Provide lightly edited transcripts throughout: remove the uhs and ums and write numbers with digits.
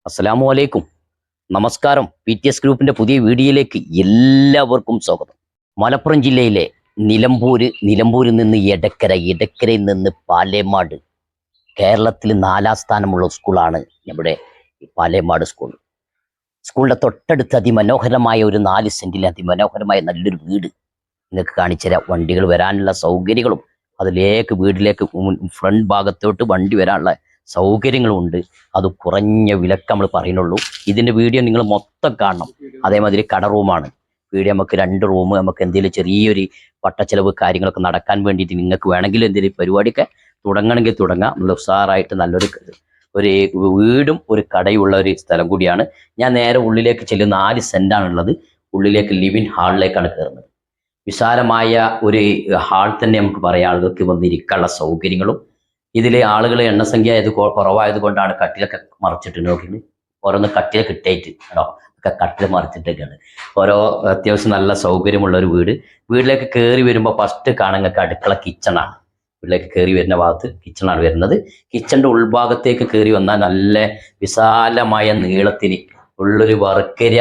അസ്സലാമു അലൈക്കും. നമസ്കാരം. PTS ഗ്രൂപ്പിന്റെ പുതിയ വീഡിയോയിലേക്ക് എല്ലാവർക്കും സ്വാഗതം. മലപ്പുറം ജില്ലയിലെ നിലമ്പൂരിൽ നിന്ന് എടക്കരയിൽ നിന്ന് പാലേമാട്, കേരളത്തിൽ 4ാം സ്ഥാനമുള്ള സ്കൂളാണ് നമ്മുടെ പാലേമാട് സ്കൂൾ. സ്കൂളിന്റെ തൊട്ടടുത്ത് അതിമനോഹരമായ ഒരു 4 സെന്റിൽ അതിമനോഹരമായ നല്ലൊരു വീട് നിങ്ങൾക്ക് കാണിച്ചുതരാം. വണ്ടികൾ വരാനുള്ള സൗകര്യങ്ങളും വീട്ടിലേക്ക് ഫ്രണ്ട് ഭാഗത്തോട്ട് വണ്ടി വരാനുള്ള സൗകര്യങ്ങളുമുണ്ട്. അത് കുറഞ്ഞ വിലക്ക് നമ്മൾ പറയുന്നുള്ളൂ. ഇതിന്റെ വീഡിയോ നിങ്ങൾ മൊത്തം കാണണം. അതേമാതിരി കട റൂമാണ്. വീഡിയോ നമുക്ക് 2 റൂം, നമുക്ക് എന്തെങ്കിലും ചെറിയൊരു പട്ടച്ചെലവ് കാര്യങ്ങളൊക്കെ നടക്കാൻ വേണ്ടിയിട്ട് നിങ്ങൾക്ക് വേണമെങ്കിൽ എന്തെങ്കിലും പരിപാടിയൊക്കെ തുടങ്ങണമെങ്കിൽ തുടങ്ങാം. നല്ല ഉഷാറായിട്ട് നല്ലൊരു വീടും ഒരു കടയുള്ള ഒരു സ്ഥലം കൂടിയാണ്. ഞാൻ നേരെ ഉള്ളിലേക്ക് ചെല്ലുന്ന 4 സെന്റാണുള്ളത്. ഉള്ളിലേക്ക് ലിവിൻ ഹാളിലേക്കാണ് കയറുന്നത്. വിശാലമായ ഒരു ഹാൾ തന്നെ നമുക്ക് പറയാം. ആളുകൾക്ക് വന്നിരിക്കാനുള്ള സൗകര്യങ്ങളും ഇതിലെ ആളുകളെ എണ്ണസംഖ്യ കുറവായത് കൊണ്ടാണ് കട്ടിലൊക്കെ മറിച്ചിട്ട് നോക്കിയിട്ട് ഓരോന്ന് കട്ടിലൊക്കെ ഇട്ടേറ്റ് ഒക്കെ കട്ടിൽ മറിച്ചിട്ടൊക്കെയാണ്. ഓരോ അത്യാവശ്യം നല്ല സൗകര്യമുള്ള ഒരു വീട്ടിലേക്ക് കയറി വരുമ്പോൾ ഫസ്റ്റ് കാണുങ്ങൾക്ക് അടുക്കള കിച്ചണാണ്. വീട്ടിലേക്ക് കയറി വരുന്ന ഭാഗത്ത് കിച്ചണാണ് വരുന്നത്. കിച്ചണിന്റെ ഉൾഭാഗത്തേക്ക് കയറി വന്നാൽ നല്ല വിശാലമായ നീളത്തിന് ഉള്ളൊരു വർക്കര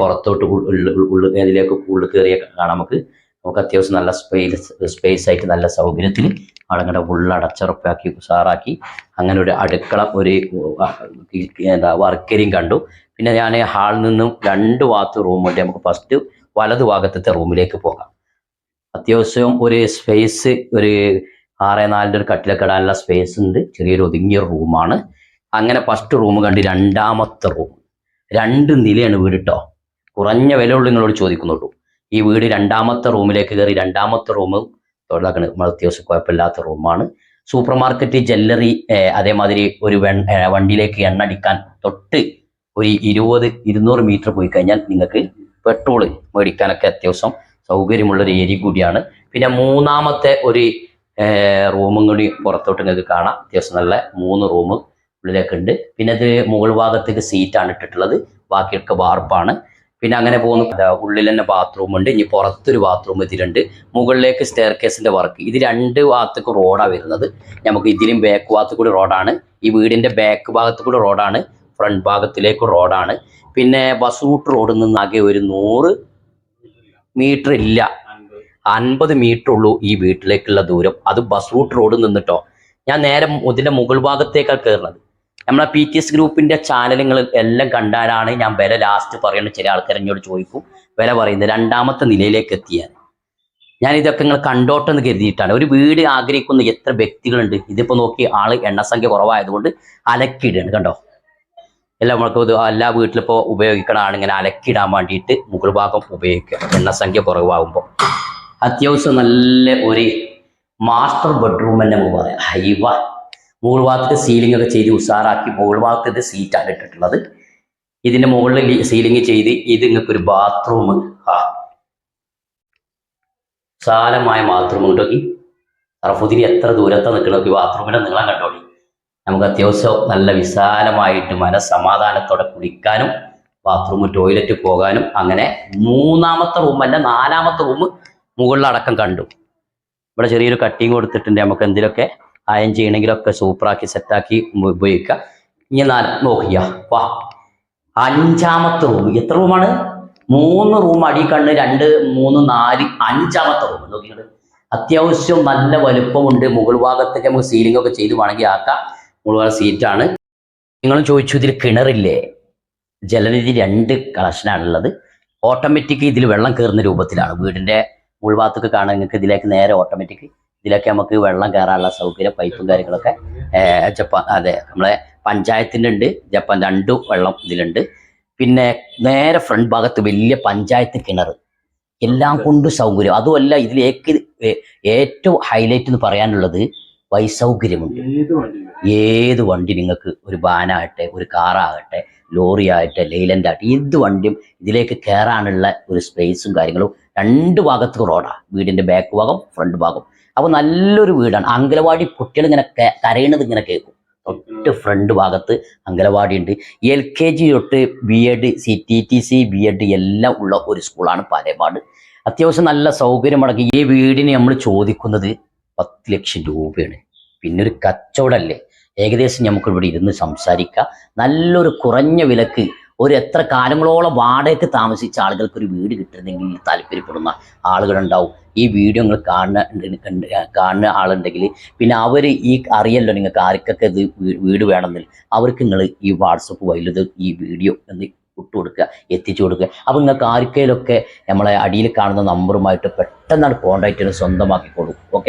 പുറത്തോട്ട് ഇതിലേക്ക് ഉള്ളിൽ കയറിയ കാണാം. നമുക്ക് അത്യാവശ്യം നല്ല സ്പേസ് ആയിട്ട് നല്ല സൗകര്യത്തിൽ അവിടെ ഉള്ളടച്ചുറപ്പാക്കി ഉഷാറാക്കി അങ്ങനെ ഒരു അടുക്കള വർക്കരയും കണ്ടു. പിന്നെ ഞാൻ ഹാളിൽ നിന്നും 2 റൂമുണ്ട്. നമുക്ക് ഫസ്റ്റ് വലതു ഭാഗത്തെ റൂമിലേക്ക് പോകാം. അത്യാവശ്യം ഒരു സ്പേസ്, ഒരു 6x4 ഒരു കട്ടിലൊക്കെ ഇടാനുള്ള സ്പേസ് ഉണ്ട്. ചെറിയൊരു ഒതുങ്ങിയ റൂമാണ്. അങ്ങനെ ഫസ്റ്റ് റൂം കണ്ട് 2ാമത്തെ റൂം 2 നിലയാണ് വീട് കേട്ടോ. കുറഞ്ഞ വിലയുള്ള നിങ്ങളോട് ചോദിക്കുന്നുള്ളൂ. ഈ വീട് 2ാമത്തെ റൂമിലേക്ക് കയറി 2ാമത്തെ റൂം തൊഴിലാക്കണം. നമ്മൾ അത്യാവശ്യം കുഴപ്പമില്ലാത്ത റൂമാണ്. സൂപ്പർ മാർക്കറ്റ്, ജ്വല്ലറി, അതേമാതിരി ഒരു വണ്ടിയിലേക്ക് എണ്ണ അടിക്കാൻ തൊട്ട് ഒരു 200 മീറ്റർ പോയി കഴിഞ്ഞാൽ നിങ്ങൾക്ക് പെട്രോള് മേടിക്കാനൊക്കെ അത്യാവശ്യം സൗകര്യമുള്ളൊരു ഏരിയ കൂടിയാണ്. പിന്നെ 3ാമത്തെ ഒരു റൂമും കൂടി പുറത്തോട്ട് നിങ്ങൾക്ക് കാണാം. അത്യാവശ്യം നല്ല 3 റൂം ഉള്ളിലേക്ക് ഉണ്ട്. പിന്നെ ഇത് മുകൾ ഭാഗത്തേക്ക് സീറ്റാണ് ഇട്ടിട്ടുള്ളത്. ബാക്കിയൊക്കെ വാർപ്പാണ്. പിന്നെ അങ്ങനെ പോകുന്നു. ഉള്ളിൽ തന്നെ ബാത്റൂം ഉണ്ട്. ഇനി പുറത്തൊരു ബാത്റൂം ഇതിലുണ്ട്. മുകളിലേക്ക് സ്റ്റെയർ കേസിന്റെ വർക്ക്. ഇത് 2 ഭാഗത്തേക്ക് റോഡാണ് വരുന്നത്. നമുക്ക് ഇതിലും ബാക്ക് ഭാഗത്ത് കൂടി റോഡാണ്. ഈ വീടിന്റെ ബാക്ക് ഭാഗത്ത് കൂടി റോഡാണ്. ഫ്രണ്ട് ഭാഗത്തിലേക്ക് റോഡാണ്. പിന്നെ ബസ് റൂട്ട് റോഡിൽ നിന്നാകെ ഒരു 100 മീറ്റർ ഇല്ല, 50 മീറ്റർ ഉള്ളൂ ഈ വീട്ടിലേക്കുള്ള ദൂരം. അത് ബസ് റൂട്ട് റോഡിൽ നിന്നിട്ടോ. ഞാൻ നേരെ ഇതിന്റെ മുകൾ ഭാഗത്തേക്കാണ് കയറുന്നത്. നമ്മളെ PTS ഗ്രൂപ്പിന്റെ ചാനലുകൾ എല്ലാം കണ്ടാലാണ് ഞാൻ വില ലാസ്റ്റ് പറയുന്നത്. ചില ആൾക്കാർ എന്നോട് ചോദിക്കും വില പറയുന്നത്. 2ാമത്തെ നിലയിലേക്ക് എത്തിയാൽ ഞാൻ ഇതൊക്കെ നിങ്ങൾ കണ്ടോട്ടെന്ന് കരുതിയിട്ടാണ്. ഒരു വീട് ആഗ്രഹിക്കുന്ന എത്ര വ്യക്തികളുണ്ട്. ഇതിപ്പോ നോക്കി ആള് എണ്ണസംഖ്യ കുറവായതുകൊണ്ട് അലക്കിയിടുകയാണ്. കണ്ടോ, എല്ലാം നമ്മൾക്ക് എല്ലാ വീട്ടിലിപ്പോൾ ഉപയോഗിക്കണതാണ് ഇങ്ങനെ അലക്കിയിടാൻ വേണ്ടിയിട്ട് മുകൾ ഭാഗം ഉപയോഗിക്കുക. എണ്ണസംഖ്യ കുറവാകുമ്പോൾ അത്യാവശ്യം നല്ല ഒരു മാസ്റ്റർ ബെഡ്റൂം തന്നെ നമുക്ക് പറയാം. ഹൈവ മുകൾ ഭാഗത്ത് സീലിംഗ് ഒക്കെ ചെയ്ത് ഉഷാറാക്കി മുകൾ ഭാഗത്ത് സീറ്റാണ് ഇട്ടിട്ടുള്ളത്. ഇതിന്റെ മുകളിൽ സീലിംഗ് ചെയ്ത് ഇത് നിങ്ങൾക്ക് ഒരു ബാത്റൂം, വിശാലമായ ബാത്റൂം കിട്ടോക്കി. സർഫുദ്ദീൻ എത്ര ദൂരത്തെ നിൽക്കണോക്കി ബാത്റൂമിന്റെ നീളം കണ്ടോളി. നമുക്ക് അത്യാവശ്യം നല്ല വിശാലമായിട്ട് മനസ്സമാധാനത്തോടെ കുളിക്കാനും ബാത്റൂം ടോയ്ലറ്റ് പോകാനും. അങ്ങനെ 3ാമത്തെ റൂമല്ല 4ാമത്തെ റൂം മുകളിലടക്കം കണ്ടു. ഇവിടെ ചെറിയൊരു കട്ടിങ് കൊടുത്തിട്ടുണ്ട്. നമുക്ക് എന്തിലൊക്കെ അയൺ ചെയ്യണമെങ്കിലൊക്കെ സൂപ്പറാക്കി സെറ്റാക്കി ഉപയോഗിക്കാം. ഇനി നോക്കിയ 5ാമത്തെ റൂം. എത്ര റൂമാണ്? 3 റൂം. അടി കണ്ണ് 2, 3, 4, 5ാമത്തെ റൂം നോക്കിയിട്ട് അത്യാവശ്യം നല്ല വലുപ്പമുണ്ട്. മുകൾ ഭാഗത്തൊക്കെ നമുക്ക് സീലിംഗ് ഒക്കെ ചെയ്ത് വേണമെങ്കിൽ ആക്കാം. മുകൾ ഭാഗം സീറ്റാണ്. നിങ്ങളും ചോദിച്ചു ഇതിൽ കിണറില്ലേ? ജലനിധി 2 കണക്ഷനാണുള്ളത്. ഓട്ടോമാറ്റിക് ഇതിൽ വെള്ളം കയറുന്ന രൂപത്തിലാണ്. വീടിന്റെ മുകൾ ഭാഗത്തൊക്കെ കാണാൻ നിങ്ങൾക്ക് ഇതിലേക്ക് നേരെ ഓട്ടോമാറ്റിക് ഇതിലൊക്കെ നമുക്ക് വെള്ളം കയറാനുള്ള സൗകര്യം, പൈപ്പും കാര്യങ്ങളൊക്കെ ജപ്പാൻ, അതെ നമ്മളെ പഞ്ചായത്തിൻ്റെ ഉണ്ട്. ജപ്പാൻ 2 വെള്ളം ഇതിലുണ്ട്. പിന്നെ നേരെ ഫ്രണ്ട് ഭാഗത്ത് വലിയ പഞ്ചായത്ത് കിണർ, എല്ലാം കൊണ്ട് സൗകര്യം. അതുമല്ല ഇതിലേക്ക് ഏറ്റവും ഹൈലൈറ്റ് എന്ന് പറയാനുള്ളത് വൈസൗകര്യമുണ്ട്. ഏത് വണ്ടി നിങ്ങൾക്ക്, ഒരു വാനാകട്ടെ, ഒരു കാറാകട്ടെ, ലോറി ആകട്ടെ, ലെയ്ലൻ്റ് ആകട്ടെ, ഏത് വണ്ടിയും ഇതിലേക്ക് കയറാനുള്ള ഒരു സ്പേസും കാര്യങ്ങളും. 2 ഭാഗത്ത് റോഡാണ്. വീടിന്റെ ബാക്ക് ഭാഗം, ഫ്രണ്ട് ഭാഗം. അപ്പോൾ നല്ലൊരു വീടാണ്. അങ്കലവാടി കുട്ടികൾ ഇങ്ങനെ കരയണത് ഇങ്ങനെ കേൾക്കും. തൊട്ട് ഫ്രണ്ട് ഭാഗത്ത് അങ്കലവാടി ഉണ്ട്. LKG തൊട്ട് B.Ed, TTC, B.Ed എല്ലാം ഉള്ള ഒരു സ്കൂളാണ് പാലേമാട്. അത്യാവശ്യം നല്ല സൗകര്യമടക്കി. ഈ വീടിന് നമ്മൾ ചോദിക്കുന്നത് 10 ലക്ഷം രൂപയാണ്. പിന്നെ ഒരു കച്ചവടമല്ലേ, ഏകദേശം നമുക്ക് ഇവിടെ ഇരുന്ന് സംസാരിക്കാം. നല്ലൊരു കുറഞ്ഞ വിലക്ക് എത്ര കാലങ്ങളോളം വാടകയ്ക്ക് താമസിച്ച ആളുകൾക്ക് ഒരു വീട് കിട്ടുന്നെങ്കിൽ താല്പര്യപ്പെടുന്ന ആളുകളുണ്ടാവും. ഈ വീഡിയോ നിങ്ങൾ കാണുന്ന ആളുണ്ടെങ്കിൽ പിന്നെ അവർ അറിയല്ലോ നിങ്ങൾക്ക് ആർക്കൊക്കെ ഇത് വീട് വേണമെന്നില്ല, അവർക്ക് നിങ്ങൾ ഈ വാട്സപ്പ് വഴിയത് ഈ വീഡിയോ എന്ന് കൊടുക്കുക, എത്തിച്ചു കൊടുക്കുക. അപ്പോൾ നിങ്ങൾക്ക് ആർക്കെങ്കിലുമൊക്കെ നമ്മളെ അടിയിൽ കാണുന്ന നമ്പറുമായിട്ട് പെട്ടെന്നാണ് കോൺടാക്റ്റ് ചെയ്ത് സ്വന്തമാക്കിക്കോളൂ. ഓക്കെ.